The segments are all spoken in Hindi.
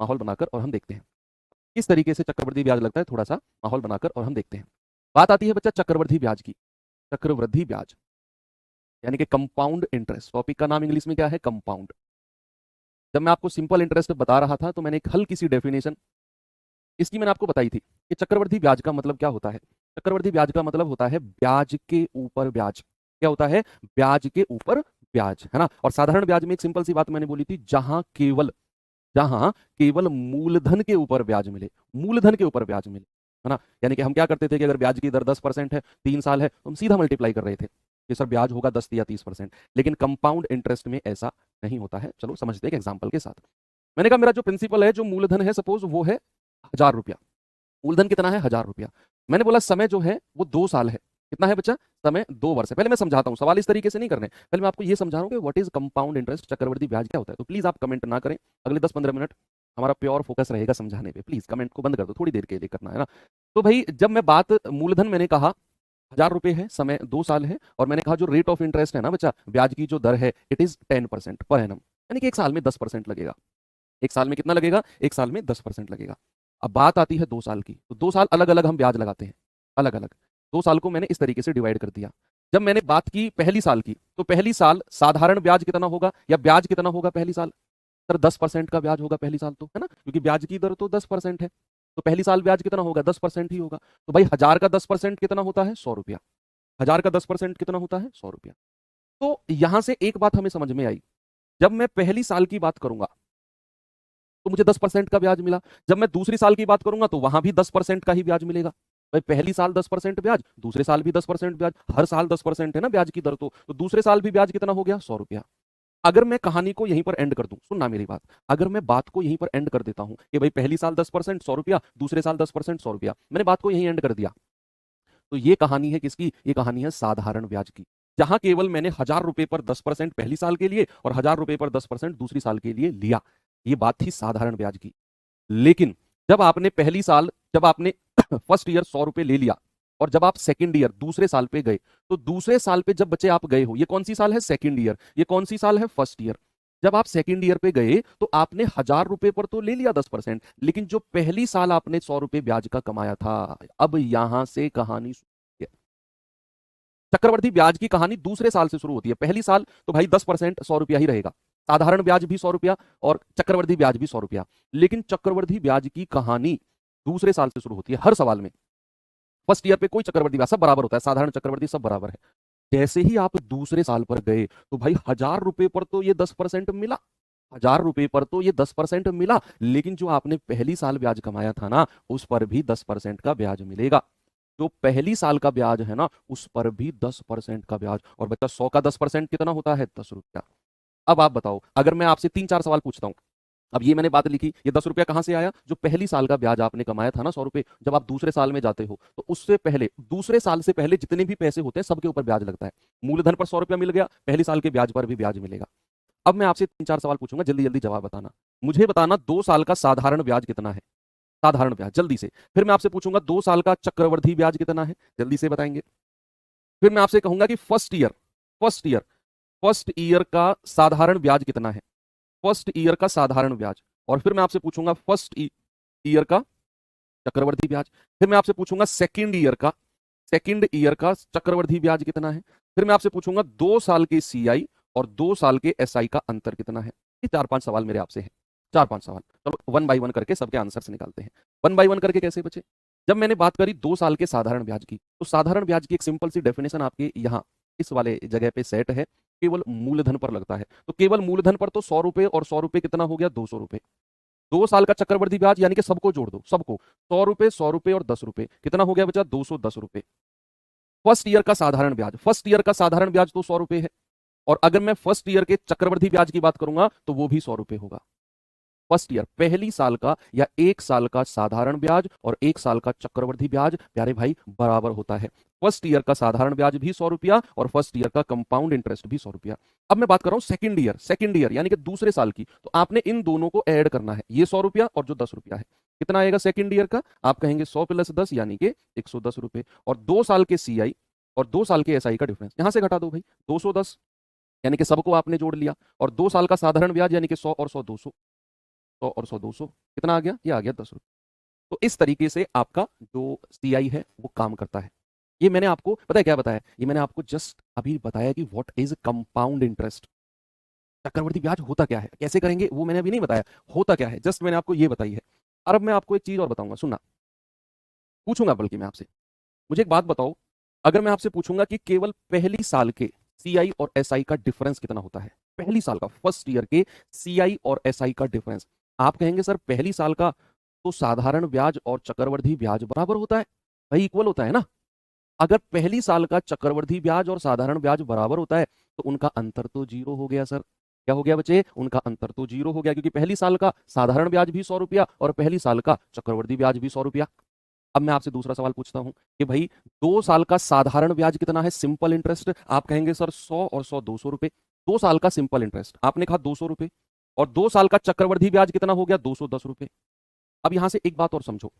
माहौल बनाकर और हम देखते हैं किस तरीके से चक्रवृद्धि ब्याज लगता है। थोड़ा सा माहौल बनाकर और हम देखते हैं। बात आती है बच्चा चक्रवृद्धि ब्याज की। चक्रवृद्धि ब्याज यानी कि कंपाउंड इंटरेस्ट। टॉपिक का नाम इंग्लिश में क्या है? कंपाउंड। जब मैं आपको सिंपल इंटरेस्ट बता रहा था तो मैंने एक हल्की सी डेफिनेशन इसकी मैंने आपको बताई थी कि चक्रवृद्धि ब्याज का मतलब क्या होता है। चक्रवृद्धि ब्याज का मतलब होता है ब्याज के ऊपर ब्याज। क्या होता है? ब्याज के ऊपर ब्याज, है ना। और साधारण ब्याज में एक सिंपल सी बात मैंने बोली थी, जहां केवल मूलधन के ऊपर ब्याज मिले, मूलधन के ऊपर ब्याज मिले, है ना। यानी कि हम क्या करते थे कि अगर ब्याज की दर 10% है, 3 साल है, तो हम सीधा मल्टीप्लाई कर रहे थे कि सर ब्याज होगा 10 या 30%। लेकिन कंपाउंड इंटरेस्ट में ऐसा नहीं होता है। चलो समझते हैं एक एग्जाम्पल के साथ। मैंने कहा मेरा जो प्रिंसिपल है, जो मूलधन है, सपोज वो है 1000 रुपया। मूलधन कितना है? 1000 रुपया। मैंने बोला समय जो है वो 2 साल है। कितना है बच्चा? समय 2 वर्ष है। पहले मैं समझाता हूँ, सवाल इस तरीके से नहीं करने, पहले मैं आपको ये समझा रहा हूँ कि व्हाट इज कंपाउंड इंटरेस्ट, चक्रवृद्धि ब्याज क्या होता है। तो प्लीज आप कमेंट ना करें। अगले 10-15 मिनट हमारा प्योर फोकस रहेगा समझाने पे। प्लीज कमेंट को बंद कर दो, थोड़ी देर के लिए करना है ना। तो भाई जब मैं बात मूलधन, मैंने कहा 1000 रुपये है, समय 2 साल है, और मैंने कहा जो रेट ऑफ इंटरेस्ट है ना बच्चा, ब्याज की जो दर है, इट इज 10% पर एनम, यानी कि एक साल में 10% लगेगा। एक साल में कितना लगेगा? एक साल में 10% लगेगा। अब बात आती है 2 साल की, तो 2 साल अलग अलग हम ब्याज लगाते हैं, अलग अलग। 2 साल को मैंने इस तरीके से डिवाइड कर दिया। जब मैंने बात की पहली साल की, तो पहली साल साधारण ब्याज कितना होगा या ब्याज कितना होगा पहली साल? सर 10% का ब्याज होगा पहली साल, तो है ना, क्योंकि ब्याज की दर तो 10% है। तो पहली साल ब्याज कितना होगा? 10% ही होगा। तो भाई 1000 का 10% कितना होता है? 100 रुपया। 1000 का 10% कितना होता है? 100 रुपया। तो यहां से एक बात हमें समझ में आई, जब मैं पहली साल की बात करूंगा तो मुझे 10% का ब्याज मिला। जब मैं दूसरी साल की बात करूंगा तो वहां भी 10% का ही ब्याज मिलेगा। भाई पहली साल 10% ब्याज, दूसरे साल भी 10% ब्याज, हर साल 10% है ना ब्याज की दर। तो दूसरे साल भी ब्याज कितना हो गया? 100 रुपया। अगर मैं कहानी को यहीं पर एंड कर दूं, सुनना मेरी बात, अगर मैं बात को यहीं पर एंड कर देता हूं कि भाई पहली साल 10% 100 रुपया, दूसरे साल 10% 100 रुपया, मैंने बात को यहीं एंड कर दिया, तो ये कहानी है किसकी? ये कहानी है साधारण ब्याज की। जहां केवल मैंने 1000 रुपए पर 10% पहली साल के लिए और 1000 रुपए पर 10% दूसरी साल के लिए लिया। ये बात थी साधारण ब्याज की। लेकिन जब आपने पहली साल, जब आपने फर्स्ट ईयर 100 रुपए ले लिया, और जब आप सेकंड ईयर दूसरे साल पे गए, तो दूसरे साल पे जब बच्चे आप गए हो, ये कौन सी साल है? Second year. ये कौन सी साल है? First year. जब आप सेकंड ईयर पे गए तो आपने 1000 रुपए पर तो ले लिया 10%, लेकिन जो पहली साल आपने 100 रुपए ब्याज का कमाया था, अब यहां से कहानी शुरू है। चक्रवर्ती ब्याज की कहानी दूसरे साल से शुरू होती है। पहली साल तो भाई 10% 100 रुपया ही रहेगा, साधारण ब्याज भी 100 रुपया और चक्रवर्ती ब्याज भी 100 रुपया। लेकिन चक्रवर्ती ब्याज की कहानी दूसरे साल से शुरू होती है हर सवाल में। फर्स्ट ईयर पे कोई चक्रवर्ती ब्याज, सब बराबर होता है, साधारण चक्रवर्ती सब बराबर है। जैसे ही आप दूसरे साल पर गए तो भाई 1000 रुपए पर तो ये 10% मिला, 1000 रुपए पर तो ये 10% मिला, लेकिन जो आपने पहली साल ब्याज कमाया था ना, उस पर भी 10% का ब्याज मिलेगा। जो पहली साल का ब्याज है ना, उस पर भी 10% का ब्याज। और बच्चा 100 का 10% कितना होता है? 10 रुपया। अब आप बताओ, अगर मैं आपसे 3-4 सवाल पूछता हूं, अब ये मैंने बात लिखी, ये 10 रुपया कहां से आया? जो पहली साल का ब्याज आपने कमाया था ना 100 रुपए, जब आप दूसरे साल में जाते हो तो उससे पहले, दूसरे साल से पहले जितने भी पैसे होते हैं सबके ऊपर ब्याज लगता है। मूलधन पर 100 रुपया मिल गया, पहली साल के ब्याज पर भी ब्याज मिलेगा। अब मैं आपसे 3-4 सवाल पूछूंगा, जल्दी जल्दी जवाब बताना। मुझे बताना 2 साल का साधारण ब्याज कितना है? साधारण ब्याज जल्दी से। फिर मैं आपसे पूछूंगा 2 साल का चक्रवृद्धि ब्याज कितना है? जल्दी से बताएंगे। फिर मैं आपसे कहूंगा कि फर्स्ट ईयर फर्स्ट ईयर का साधारण ब्याज कितना है? फर्स्ट ईयर का साधारण ब्याज। और फिर मैं आपसे पूछूंगा फर्स्ट ईयर का चक्रवृद्धि ब्याज। फिर मैं आपसे पूछूंगा सेकंड ईयर का चक्रवृद्धि ब्याज कितना है। फिर मैं आपसे पूछूंगा 2 साल के सीआई और 2 साल के एसआई का अंतर कितना है। ये 4-5 सवाल मेरे आपसे हैं, 4-5 सवाल। चलो वन बाई वन करके सबके आंसर्स निकालते हैं। वन बाई वन करके कैसे बचे? जब मैंने बात करी 2 साल के साधारण ब्याज की, तो साधारण ब्याज की एक सिंपल सी डेफिनेशन आपके यहाँ इस वाले जगह पे सेट है, केवल मूलधन पर लगता है। तो केवल मूलधन पर तो 100 रुपए और 100 रुपए कितना हो गया? 200 रुपए। 2 साल का चक्रवृद्धि ब्याज यानी कि सबको जोड़ दो, सबको, 100 रुपए, 100 रुपए और 10 रुपए, कितना हो गया बचा? 210 रुपए। फर्स्ट ईयर का साधारण ब्याज तो 100 रुपए है, और अगर मैं फर्स्ट ईयर के चक्रवृद्धि ब्याज की बात करूंगा तो वो भी 100 रुपए होगा। फर्स्ट ईयर पहली साल का या एक साल का साधारण ब्याज और एक साल का चक्रवृद्धि ब्याज प्यारे भाई बराबर होता है। फर्स्ट ईयर का साधारण ब्याज भी 100 रुपया और फर्स्ट ईयर का कंपाउंड इंटरेस्ट भी 100 रुपया। अब मैं बात कर रहा हूं सेकंड ईयर यानी कि दूसरे साल की, तो आपने इन दोनों को ऐड करना है, ये 100 रुपया और जो 10 रुपया है। कितना आएगा सेकंड ईयर का? आप कहेंगे 100 + 10 यानी कि 110 रुपए। और 2 साल के सीआई और 2 साल के एसआई का डिफरेंस यहां से घटा दो भाई, 210, यानी कि सबको आपने जोड़ लिया। और 2 साल का साधारण ब्याज यानी कि 100 और 100 200। 100 और 100 200, कितना आ गया? ये आ गया 10 रुपये। तो इस तरीके से आपका जो सीआई है वो काम करता है। ये मैंने आपको पता है क्या बताया? ये मैंने आपको जस्ट अभी बताया कि व्हाट इज कंपाउंड इंटरेस्ट। चक्रवर्ती ब्याज होता क्या है, कैसे करेंगे वो मैंने अभी नहीं बताया, होता क्या है जस्ट मैंने आपको ये बताई है। और अब मैं आपको एक चीज और बताऊंगा, सुनना, पूछूंगा बल्कि मैं आपसे, मुझे एक बात बताओ, अगर मैं आपसे पूछूंगा कि केवल पहली साल के सीआई और एसआई का डिफरेंस कितना होता है, पहली साल का, फर्स्ट ईयर के सीआई और एसआई का डिफरेंस, आप कहेंगे सर पहली साल का तो साधारण ब्याज और चक्रवर्ती ब्याज बराबर होता है, भाई इक्वल होता है ना। अगर पहली साल का चक्रवर्ती ब्याज और साधारण ब्याज बराबर होता है तो उनका अंतर तो जीरो हो गया सर। क्या हो गया बच्चे? उनका अंतर तो जीरो हो गया, क्योंकि पहली साल का साधारण ब्याज भी 100 रुपया और पहली साल का चक्रवर्ती ब्याज भी 100 रुपया। अब मैं आपसे दूसरा सवाल पूछता हूं कि भाई 2 साल का साधारण ब्याज कितना है, सिंपल इंटरेस्ट? आप कहेंगे सर 100 और 100 200 रुपए। 2 साल का सिंपल इंटरेस्ट आपने कहा 200 रुपए, और 2 साल का चक्रवर्ती ब्याज कितना हो गया? 210 रुपए। अब यहां से एक बात और समझो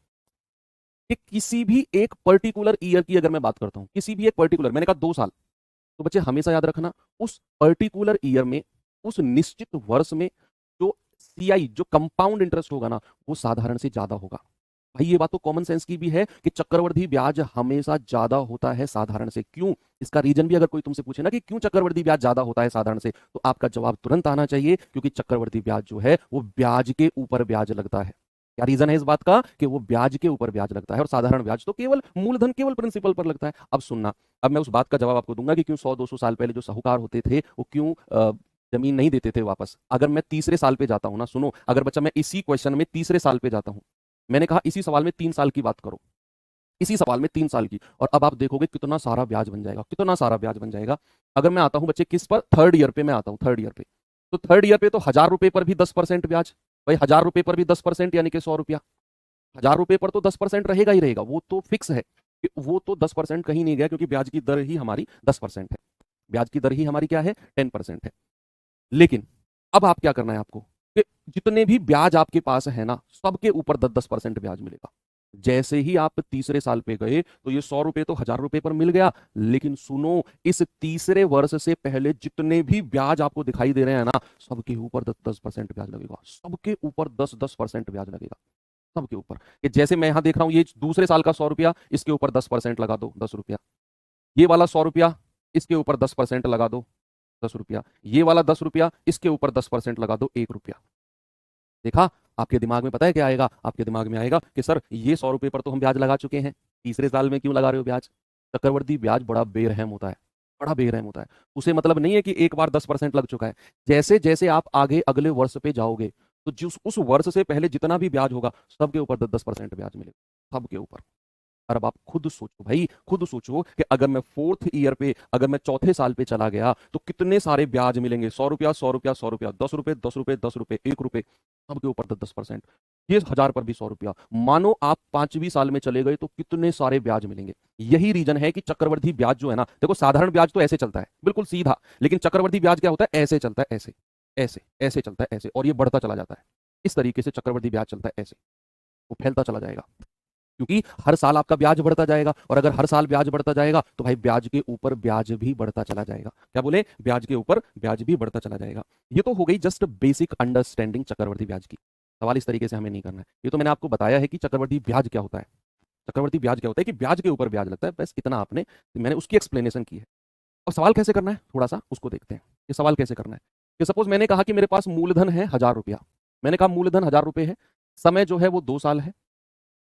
कि किसी भी एक पर्टिकुलर ईयर की अगर मैं बात करता हूं, किसी भी एक पर्टिकुलर, मैंने कहा 2 साल, तो बच्चे हमेशा याद रखना उस पर्टिकुलर ईयर में, उस निश्चित वर्ष में जो सीआई, जो कंपाउंड इंटरेस्ट होगा ना, वो साधारण से ज्यादा होगा। भाई ये बात तो कॉमन सेंस की भी है कि चक्रवर्ती ब्याज हमेशा ज्यादा होता है साधारण से। क्यों? इसका रीजन भी अगर कोई तुमसे पूछे ना कि क्यों चक्रवर्ती ब्याज ज्यादा होता है साधारण से, तो आपका जवाब तुरंत आना चाहिए, क्योंकि चक्रवर्ती ब्याज जो है वो ब्याज के ऊपर ब्याज लगता है। क्या रीजन है इस बात का? कि वो ब्याज के ऊपर ब्याज लगता है, और साधारण ब्याज तो केवल मूलधन, केवल प्रिंसिपल पर लगता है। अब सुनना, अब मैं उस बात का जवाब आपको दूंगा कि क्यों 100-200 साल पहले जो साहूकार होते थे वो क्यों जमीन नहीं देते थे वापस। अगर मैं तीसरे साल पे जाता हूं ना, सुनो, अगर बच्चा मैं इसी क्वेश्चन में तीसरे साल पे जाता हूं, मैंने कहा इसी सवाल में 3 साल की बात करो, इसी सवाल में 3 साल की, और अब आप देखोगे कितना सारा ब्याज बन जाएगा, कितना सारा ब्याज बन जाएगा। अगर मैं आता हूं बच्चे किस पर? थर्ड ईयर पे मैं आता हूं, थर्ड ईयर पे। तो थर्ड ईयर पे तो 1000 रुपए पर भी 10% ब्याज, भाई 1000 रुपए पर भी 10% यानी कि 100 रुपया। 1000 रुपए पर तो 10% रहेगा ही रहेगा, वो तो फिक्स है कि वो तो 10% कहीं नहीं गया, क्योंकि ब्याज की दर ही हमारी 10% है, ब्याज की दर ही हमारी क्या है? 10% है। लेकिन अब आप क्या करना है आपको कि जितने भी ब्याज आपके पास है ना, सबके ऊपर 10-10% ब्याज मिलेगा। जैसे ही आप तीसरे साल पे गए तो ये 100 रुपए तो 1000 रुपए पर मिल गया, लेकिन सुनो, इस तीसरे वर्ष से पहले जितने भी ब्याज आपको दिखाई दे रहे हैं ना, सबके ऊपर 10-10% ब्याज लगेगा, सबके ऊपर 10-10% ब्याज लगेगा, सबके ऊपर। कि जैसे मैं यहां देख रहा हूं, ये दूसरे साल का 100 रुपया, इसके ऊपर 10% लगा दो, 10 रुपया। ये वाला 100 रुपया, इसके ऊपर 10% लगा दो, 10 रुपया। ये वाला 10 रुपया, इसके ऊपर 10% लगा दो, 1 रुपया। देखा? आपके दिमाग में पता है क्या आएगा? आपके दिमाग में आएगा कि सर ये 100 रुपये पर तो हम ब्याज लगा चुके हैं, तीसरे साल में क्यों लगा रहे हो ब्याज? चक्रवर्ती ब्याज बड़ा बेरहम होता है, बड़ा बेरहम होता है। उसे मतलब नहीं है कि एक बार 10% लग चुका है, जैसे जैसे आप आगे अगले वर्ष पे जाओगे तो जिस उस वर्ष से पहले जितना भी ब्याज होगा, सबके ऊपर 10-10% ब्याज मिलेगा, सबके ऊपर। और अब आप खुद सोचो भाई, खुद सोचो कि अगर मैं फोर्थ ईयर पे, अगर मैं चौथे साल पे चला गया तो कितने सारे ब्याज मिलेंगे? 100 रुपया, 100 रुपया, 100 रुपया, 10 रुपए, 10 रुपए, 10 रुपए, 1 रुपए, सबके ऊपर 10-10%। ये 1000 पर भी 100 रुपया। मानो आप 5वीं साल में चले गए तो कितने सारे ब्याज मिलेंगे। यही रीजन है कि चक्रवर्ती ब्याज जो है ना, देखो साधारण ब्याज तो ऐसे चलता है बिल्कुल सीधा, लेकिन चक्रवर्ती ब्याज क्या होता है? ऐसे चलता है, ऐसे ऐसे ऐसे चलता है, ऐसे, और ये बढ़ता चला जाता है। इस तरीके से चक्रवर्ती ब्याज चलता है, ऐसे वो फैलता चला जाएगा, क्योंकि हर साल आपका ब्याज बढ़ता जाएगा, और अगर हर साल ब्याज बढ़ता जाएगा तो भाई ब्याज के ऊपर ब्याज भी बढ़ता चला जाएगा। क्या बोले? ब्याज के ऊपर ब्याज भी बढ़ता चला जाएगा। ये तो हो गई जस्ट बेसिक अंडरस्टैंडिंग चक्रवर्ती ब्याज की। सवाल इस तरीके से हमें नहीं करना है, ये तो मैंने आपको बताया है कि चक्रवर्ती ब्याज क्या होता है। चक्रवर्ती ब्याज क्या होता है कि ब्याज के ऊपर ब्याज लगता है, बस इतना आपने, मैंने उसकी एक्सप्लेनेशन की है। अब सवाल कैसे करना है, थोड़ा सा उसको देखते हैं कि सवाल कैसे करना है। कि सपोज मैंने कहा कि मेरे पास मूलधन है 1000 रुपया, मैंने कहा मूलधन 1000 रुपये है, समय जो है वो 2 साल है,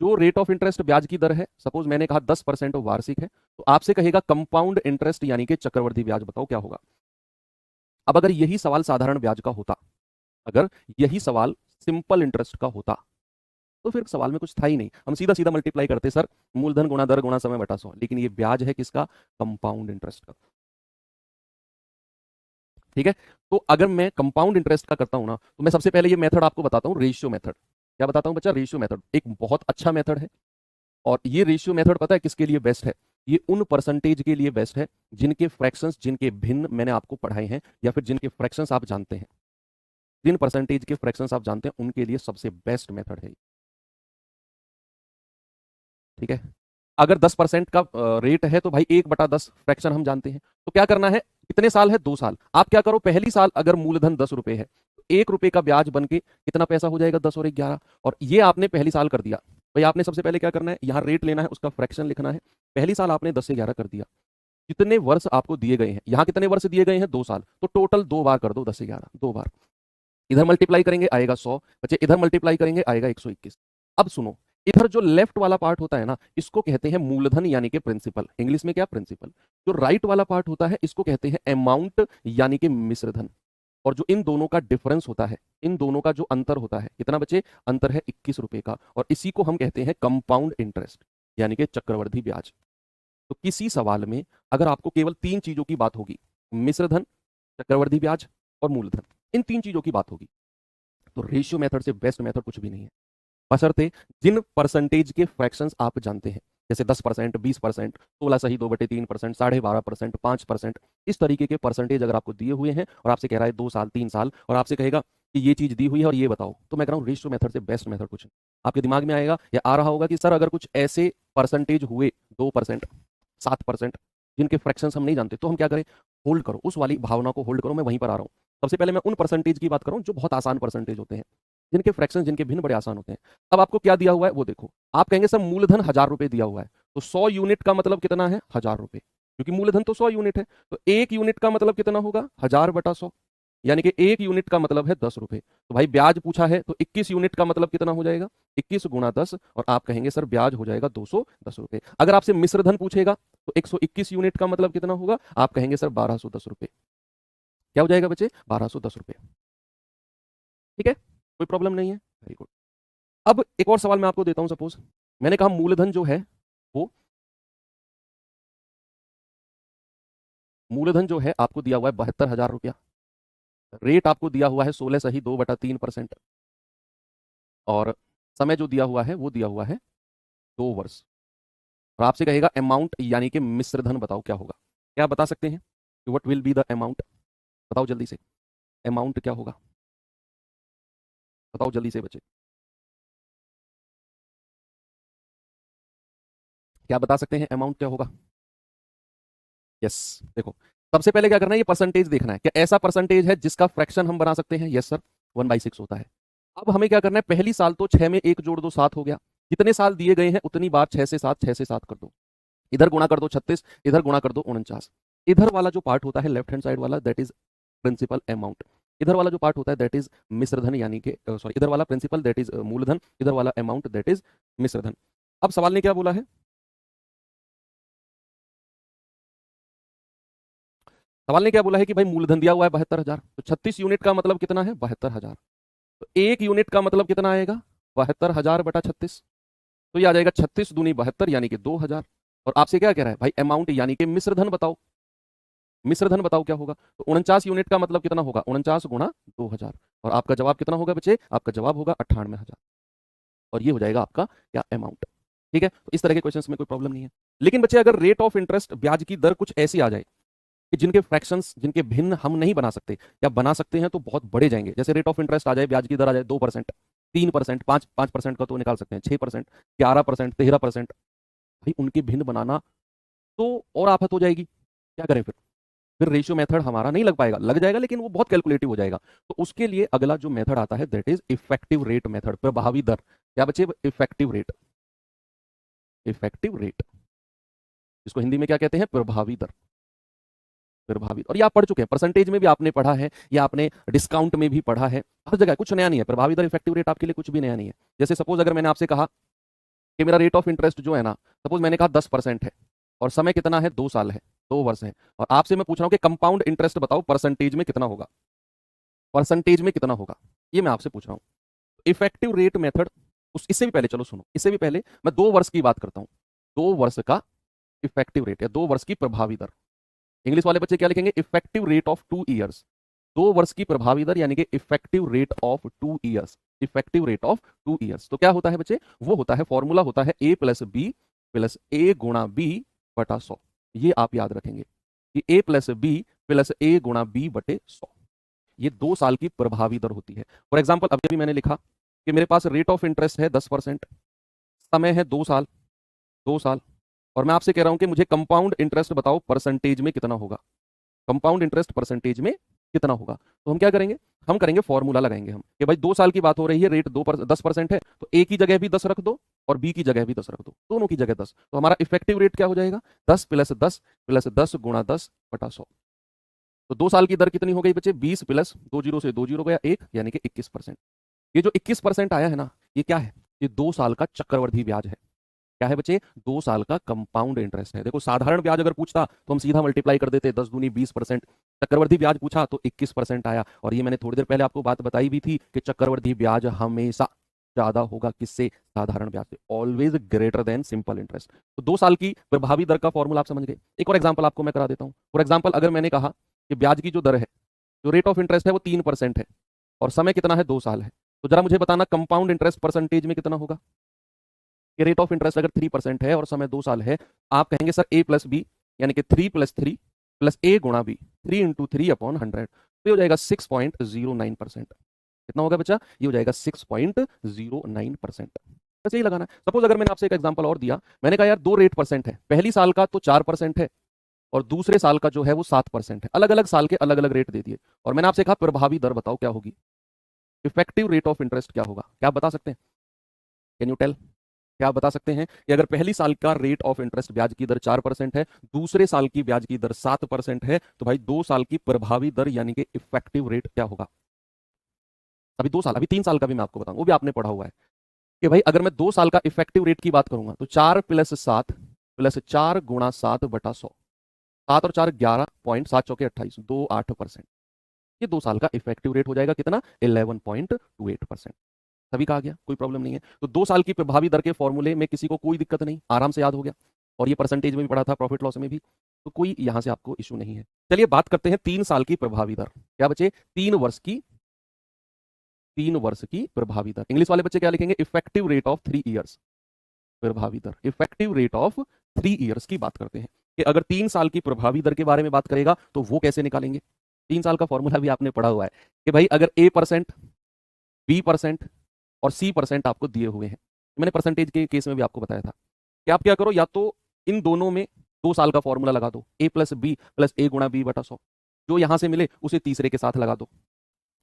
जो रेट ऑफ इंटरेस्ट ब्याज की दर है, सपोज मैंने कहा 10% वार्षिक है, तो आपसे कहेगा कंपाउंड इंटरेस्ट यानी कि चक्रवर्ती ब्याज बताओ क्या होगा। अब अगर यही सवाल साधारण ब्याज का होता, अगर यही सवाल सिंपल इंटरेस्ट का होता, तो फिर सवाल में कुछ था ही नहीं, हम सीधा सीधा मल्टीप्लाई करते सर, मूलधन गुणा दर गुणा समय बटा 100। लेकिन ये ब्याज है किसका? कंपाउंड इंटरेस्ट का। ठीक है? तो अगर मैं कंपाउंड इंटरेस्ट का करता हूं ना, तो मैं सबसे पहले ये मेथड आपको बताता हूं, रेशियो मेथड। क्या बताता हूं बच्चा? रेशियो मेथड एक बहुत अच्छा मेथड है, और ये रेशियो मेथड पता है किसके लिए बेस्ट है? ये उन परसेंटेज के लिए बेस्ट है जिनके फ्रैक्शंस, जिनके भिन्न मैंने आपको पढ़ाए हैं, या फिर जिनके फ्रैक्शंस आप जानते हैं, जिन परसेंटेज के फ्रैक्शंस आप जानते हैं उनके लिए सबसे बेस्ट मेथड है। ठीक है? अगर 10% का रेट है तो भाई 1/10 फ्रैक्शन हम जानते हैं। तो क्या करना है? कितने साल है? 2 साल। आप क्या करो, पहली साल अगर मूलधन 10 रुपए है, ₹1 का ब्याज बन के कितना पैसा हो जाएगा? 10 और 1 11। और ये आपने पहली साल कर दिया। भाई आपने सबसे पहले क्या करना है, यहाँ रेट लेना है, उसका फ्रैक्शन लिखना है। पहली साल आपने 10 से 11 कर दिया। कितने वर्ष आपको दिए गए हैं, यहाँ कितने वर्ष दिए गए हैं? 2 साल। तो टोटल 2 बार कर दो 10 से 11, 2 बार। इधर मल्टीप्लाई करेंगे आएगा 100, बच्चे इधर मल्टीप्लाई करेंगे आएगा 121। अब सुनो, इधर जो लेफ्ट वाला पार्ट होता है ना, इसको कहते हैं मूलधन यानी कि प्रिंसिपल। इंग्लिश में क्या? प्रिंसिपल। जो राइट वाला पार्ट होता है इसको कहते हैं अमाउंट यानी कि मिश्रधन। और जो इन दोनों का डिफरेंस होता है, इन दोनों का जो अंतर होता है, कितना बच्चे? अंतर है 21 रुपए का। और इसी को हम कहते हैं कंपाउंड इंटरेस्ट यानी कि चक्रवर्धी ब्याज। तो किसी सवाल में अगर आपको केवल 3 चीजों की बात होगी, मिश्रधन, चक्रवर्धी ब्याज और मूलधन, इन 3 चीजों की बात होगी, तो रेशियो मेथड से बेस्ट मेथड कुछ भी नहीं है। बशर्ते जिन परसेंटेज के फ्रैक्शंस आप जानते हैं, जैसे 10%, 20%, 16 सही 2/3%, 12.5%, 5%, इस तरीके के परसेंटेज अगर आपको दिए हुए हैं और आपसे कह रहा है 2 साल 3 साल और आपसे कहेगा कि ये चीज दी हुई है और ये बताओ, तो मैं कह रहा हूँ रेशियो मेथड से बेस्ट मेथड कुछ नहीं। आपके दिमाग में आएगा या आ रहा होगा कि सर अगर कुछ ऐसे परसेंटेज हुए 2%, 7%, जिनके फ्रैक्शंस हम नहीं जानते, तो हम क्या करें? होल्ड करो, उस वाली भावना को होल्ड करो। मैं वहीं पर आ रहा हूँ। सबसे पहले मैं उन परसेंटेज की बात कर रहा हूँ जो बहुत आसान परसेंटेज होते हैं, जिनके फ्रैक्शन, जिनके भिन्न बड़े आसान होते हैं। अब आपको क्या दिया हुआ है वो देखो। आप कहेंगे सर मूलधन 1000 रुपए दिया हुआ है, तो 100 यूनिट का मतलब कितना है? 1000 रुपए, क्योंकि मूलधन तो 100 यूनिट है। तो 1 यूनिट का मतलब कितना होगा? 1000/100, यानी कि 1 यूनिट का मतलब है 10 रुपए। तो भाई ब्याज पूछा है तो 21 यूनिट का मतलब कितना हो जाएगा? 21 गुणा 10, और आप कहेंगे सर ब्याज हो जाएगा 210 रुपए। अगर आपसे मिश्रधन पूछेगा तो 121 यूनिट का मतलब कितना होगा? आप कहेंगे सर 1210 रुपए। क्या हो जाएगा बच्चे? 1210 रुपए। ठीक है, कोई प्रॉब्लम नहीं है, वेरी गुड। अब एक और सवाल मैं आपको देता हूं। सपोज मैंने कहा मूलधन जो है वो, मूलधन जो है आपको दिया हुआ है 72,000 रुपया। रेट आपको दिया हुआ है 16 सही 2/3%। और समय जो दिया हुआ है वो दिया हुआ है 2 वर्ष। और आपसे कहेगा अमाउंट यानी कि मिश्रधन बताओ क्या होगा। क्या आप बता सकते हैं कि what will be the amount? बताओ जल्दी से, अमाउंट क्या होगा? बताओ जल्दी से बच्चे, क्या बता सकते हैं अमाउंट क्या होगा? यस, देखो सबसे पहले क्या करना है, ये परसेंटेज देखना है। क्या ऐसा परसेंटेज है जिसका फ्रैक्शन हम बना सकते हैं? यस सर, 1/6 होता है। अब हमें क्या करना है, पहली साल तो 6 में 1 जोड़ दो 7 हो गया। कितने साल दिए गए हैं उतनी बार 6 से 7, 6 से 7 कर दो। इधर गुणा कर दो 36, इधर गुणा कर दो 49। इधर वाला जो पार्ट होता है लेफ्ट हैंड साइड वाला, दैट इज प्रिंसिपल अमाउंट। इधर वाला जो पार्ट होता है दैट इज मिश्रधन, यानी कि सॉरी, इधर वाला प्रिंसिपल दैट इज मूलधन, इधर वाला अमाउंट दैट इज मिश्रधन। अब सवाल ने क्या बोला है? सवाल ने क्या बोला है कि भाई मूलधन दिया हुआ है 72,000, तो 36 यूनिट का मतलब कितना है? 72,000। तो 1 यूनिट का मतलब कितना आएगा? 72,000/36। तो ये आ जाएगा 36 दूनी 72 यानी कि 2,000। और आपसे क्या कह रहा है भाई? अमाउंट यानी कि मिश्रधन बताओ। मिश्रधन बताओ क्या होगा? तो 49 यूनिट का मतलब कितना होगा? 49 गुणा 2,000। और आपका जवाब कितना होगा बच्चे? आपका जवाब होगा 98,000। और ये हो जाएगा आपका क्या? अमाउंट। ठीक है, तो इस तरह के क्वेश्चंस में कोई प्रॉब्लम नहीं है। लेकिन बच्चे अगर रेट ऑफ इंटरेस्ट, ब्याज की दर कुछ ऐसी आ जाए कि जिनके फ्रैक्शंस, जिनके भिन्न हम नहीं बना सकते, या बना सकते हैं तो बहुत बड़े जाएंगे, जैसे रेट ऑफ इंटरेस्ट आ जाए, ब्याज की दर आ जाए 2%, 3%, 5% का तो निकाल सकते हैं, 6%, 11%, 13%, भाई उनके भिन्न बनाना तो और आफत हो जाएगी। क्या करें फिर रेशियो मेथड हमारा नहीं लग पाएगा, लग जाएगा लेकिन वो बहुत कैलकुलेटिव हो जाएगा। तो उसके लिए अगला जो मेथड आता है that is effective rate method, प्रभावी दर। क्या बच्चे? Effective rate. इफेक्टिव रेट, इसको हिंदी में क्या कहते हैं? प्रभावी दर। प्रभावी, और ये आप पढ़ चुके हैं, परसेंटेज में भी आपने पढ़ा है, या आपने डिस्काउंट में भी पढ़ा है, हर जगह। कुछ नया नहीं है, प्रभावी दर इफेक्टिव रेट आपके लिए कुछ भी नया नहीं है। जैसे सपोज अगर मैंने आपसे कहा कि मेरा रेट ऑफ इंटरेस्ट जो है ना, सपोज मैंने कहा 10% है, और समय कितना है? 2 साल है, 2 वर्ष है, और आपसे मैं पूछ रहा हूँ कि कंपाउंड इंटरेस्ट बताओ परसेंटेज में कितना होगा? परसेंटेज में कितना होगा, ये मैं आपसे पूछ रहा हूँ। इफेक्टिव रेट मेथड, उस इससे भी पहले चलो सुनो, इससे भी पहले मैं 2 वर्ष की बात करता हूँ। 2 वर्ष का इफेक्टिव रेट या 2 वर्ष की प्रभावी दर। इंग्लिश वाले बच्चे क्या लिखेंगे? Effective rate of 2 years. 2 वर्ष की प्रभावी दर यानी कि effective rate of 2 years. Effective rate of 2 years तो क्या होता है बच्चे? वो होता है, फॉर्मूला होता है A+B+A×B/100। ये आप याद रखेंगे कि A+B+A×B/100, ये 2 साल की प्रभावी दर होती है। फॉर एग्जाम्पल अभी अभी मैंने लिखा कि मेरे पास रेट ऑफ इंटरेस्ट है 10%, समय है 2 साल, 2 साल, और मैं आपसे कह रहा हूं कि मुझे कंपाउंड इंटरेस्ट बताओ परसेंटेज में कितना होगा। कंपाउंड इंटरेस्ट परसेंटेज में कितना होगा। तो हम क्या करेंगे, हम करेंगे फॉर्मूला लगाएंगे हम कि भाई 2 साल की बात हो रही है, रेट 10% है, तो ए की जगह भी 10 रख दो और बी की जगह भी 10 रख दो, दोनों की जगह 10। तो हमारा इफेक्टिव रेट क्या हो जाएगा, 10 प्लस 10 गुणा 10 बटा 100। तो 2 साल की दर कितनी हो गई बच्चे, 20 प्लस 2 जीरो से 2 जीरो गया 1, यानी कि 21%। ये जो 21% आया है ना, ये क्या है, ये 2 साल का चक्रवर्ती ब्याज है। क्या है बच्चे, 2 साल का कंपाउंड इंटरेस्ट है। देखो साधारण ब्याज अगर पूछता तो हम सीधा मल्टीप्लाई कर देते, 10 दूनी 20%। चक्रवर्ती ब्याज पूछा तो 21% आया। और ये मैंने थोड़ी देर पहले आपको बात बताई भी थी कि चक्रवर्ती ब्याज हमेशा ज्यादा होगा किससे, साधारण ब्याज से, always greater than simple interest. तो 2 साल की प्रभावी दर का फॉर्मूला आप समझ गए। एक और एग्जाम्पल आपको मैं करा देता हूँ। फॉर एग्जाम्पल अगर मैंने कहा कि ब्याज की जो दर है, जो रेट ऑफ इंटरेस्ट है वो 3% है और समय कितना है, 2 साल है, तो जरा मुझे बताना कंपाउंड इंटरेस्ट परसेंटेज में कितना होगा। कि रेट ऑफ इंटरेस्ट अगर 3% है और समय 2 साल है, आप कहेंगे सर ए प्लस बी, यानी कि 3+3 प्लस ए गुणा बी, 3×3/100, तो ये हो जाएगा 6.09%। कितना होगा बच्चा, ये हो जाएगा 6.09%। बस यही लगाना है। सपोज अगर मैंने आपसे एक एग्जांपल और दिया, मैंने कहा यार 2 रेट परसेंट है, पहली साल का तो 4% है और दूसरे साल का जो है वो 7% है, अलग अलग साल के अलग अलग रेट दे दिए, और मैंने आपसे कहा प्रभावी दर बताओ क्या होगी, इफेक्टिव रेट ऑफ इंटरेस्ट क्या होगा, क्या आप बता सकते हैं, कैन यू टेल। क्या आप बता सकते हैं कि अगर पहली साल का रेट ऑफ इंटरेस्ट ब्याज की दर 4% है, दूसरे साल की ब्याज की दर 7% है, तो भाई 2 साल की प्रभावी दर यानी कि इफेक्टिव रेट क्या होगा। अभी 2 साल, अभी 3 साल का भी मैं आपको बताऊं, वो भी आपने पढ़ा हुआ है कि भाई अगर मैं 2 साल का इफेक्टिव रेट की बात करूंगा तो 4+7 प्लस 4 गुणा 7/100, 7 और 4 11, 7 चौके 28, 28%। ये 2 साल का इफेक्टिव रेट हो जाएगा कितना, 11.28%। सभी का आ गया, कोई प्रॉब्लम नहीं है। तो 2 साल की प्रभावी दर के फॉर्मूले में किसी को कोई दिक्कत नहीं, आराम से याद हो गया। और ये परसेंटेज में भी पढ़ा था, प्रॉफिट लॉस में भी, तो कोई यहां से आपको इशू नहीं है। चलिए बात करते हैं 3 साल की प्रभावी दर। क्या बचे, 3 वर्ष की प्रभावी दर। इंग्लिश वाले बच्चे क्या लिखेंगे, इफेक्टिव रेट ऑफ 3 ईयर्स। प्रभावी दर, इफेक्टिव रेट ऑफ 3 ईयर्स की बात करते हैं कि अगर 3 साल की प्रभावी दर के बारे में बात करेगा तो वो कैसे निकालेंगे। 3 साल का फॉर्मूला भी आपने पढ़ा हुआ है कि भाई अगर A%, B% और C% आपको दिए हुए हैं, मैंने परसेंटेज के केस में भी आपको बताया था कि आप क्या करो, या तो इन दोनों में 2 साल का फॉर्मूला लगा दो, A प्लस बी प्लस ए गुणा बी बटा 100, जो यहां से मिले उसे तीसरे के साथ लगा दो।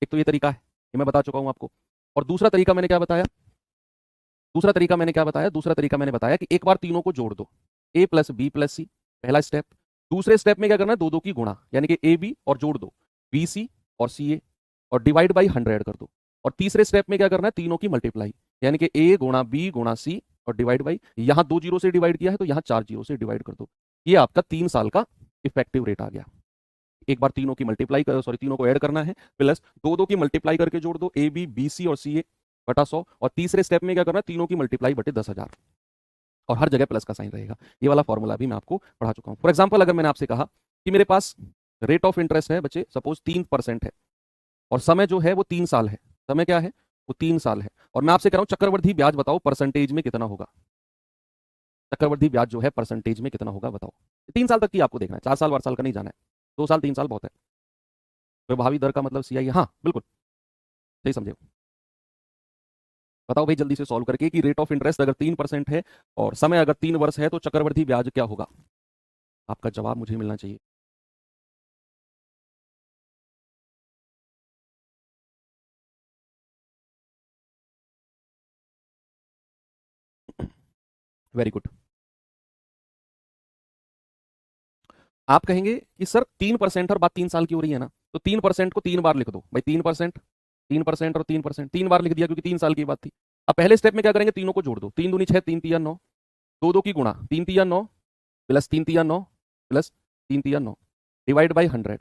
एक तो ये तरीका है, ये मैं बता चुका हूं आपको। और दूसरा तरीका मैंने क्या बताया, दूसरा तरीका मैंने बताया कि एक बार तीनों को जोड़ दो, A प्लस बी प्लस सी, पहला स्टेप। दूसरे स्टेप में क्या करना है, दो दो की गुणा, यानी कि ए बी और जोड़ दो, बी सी और सी ए, और डिवाइड बाई 100 कर दो। और तीसरे स्टेप में क्या करना है, तीनों की मल्टीप्लाई, यानी कि ए गुणा बी गुणा सी और डिवाइड बाई, यहां 2 जीरो से डिवाइड किया है तो यहां 4 जीरो से डिवाइड कर दो। ये आपका 3 साल का इफेक्टिव रेट आ गया। एक बार तीनों की मल्टीप्लाई कर, सॉरी तीनों को ऐड करना है, प्लस दो दो की मल्टीप्लाई करके जोड़ दो, ए बी बी सी और सी ए बटा 100, और तीसरे स्टेप में क्या करना है, तीनों की मल्टीप्लाई बटे 10,000, और हर जगह प्लस का साइन रहेगा। ये वाला फॉर्मूला भी मैं आपको पढ़ा चुका हूं। फॉर एग्जाम्पल अगर मैंने आपसे कहा कि मेरे पास रेट ऑफ इंटरेस्ट है बच्चे, सपोज 3% है, और समय जो है वो 3 साल है, समय क्या है, वो 3 साल है, और मैं आपसे कह रहा हूं चक्रवृद्धि ब्याज बताओ परसेंटेज में कितना होगा। चक्रवृद्धि ब्याज जो है परसेंटेज में कितना होगा बताओ। 3 साल तक की आपको देखना है, 4 साल 4 साल का नहीं जाना है, 2 साल 3 साल बहुत है। प्रभावी दर का मतलब CI, हाँ बिल्कुल सही समझे। बताओ भाई जल्दी से सॉल्व करके कि रेट ऑफ इंटरेस्ट अगर 3% है और समय अगर 3 वर्ष है तो चक्रवृद्धि ब्याज क्या होगा। आपका जवाब मुझे मिलना चाहिए। Very good. आप कहेंगे कि सर 3% और बात 3 साल की हो रही है ना, तो 3% को 3 बार लिख दो भाई, 3%, 3% और 3%, 3 बार लिख दिया क्योंकि 3 साल की बात थी। अब पहले स्टेप में क्या करेंगे, तीनों को जोड़ दो, 3 दूनी 6, 3 तिया 9, दो दो की गुणा, 3 तिया 9 प्लस 3 तिया 9 प्लस 3 तिया 9 डिवाइड बाई 100,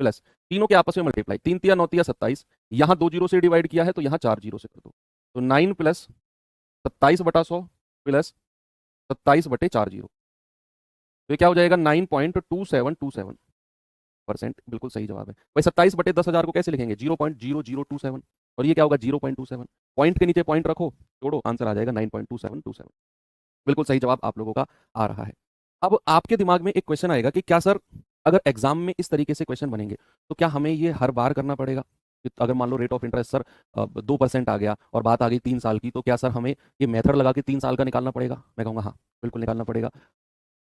प्लस तीनों के आपस में मल्टीप्लाई, 3 तिया 9 तिया 27, यहाँ 2 जीरो से डिवाइड किया है तो यहाँ 4 जीरो से कर दो, तो 9 प्लस 27/100 प्लस 27/4 जीरो, तो ये क्या हो जाएगा, 9.2727%। बिल्कुल सही जवाब है भाई। 27/10,000 को कैसे लिखेंगे, 0.0027, और ये क्या होगा 0.27, पॉइंट के नीचे पॉइंट रखो, जोड़ो, आंसर आ जाएगा 9.2727। बिल्कुल सही जवाब आप लोगों का आ रहा है। अब आपके दिमाग में एक क्वेश्चन आएगा कि क्या सर अगर एग्जाम में इस तरीके से क्वेश्चन बनेंगे तो क्या हमें ये हर बार करना पड़ेगा। कि अगर मान लो रेट ऑफ इंटरेस्ट सर 2% आ गया और बात आ गई 3 साल की, तो क्या सर हमें ये मेथड लगा के 3 साल का निकालना पड़ेगा। मैं कहूँगा हाँ बिल्कुल निकालना पड़ेगा।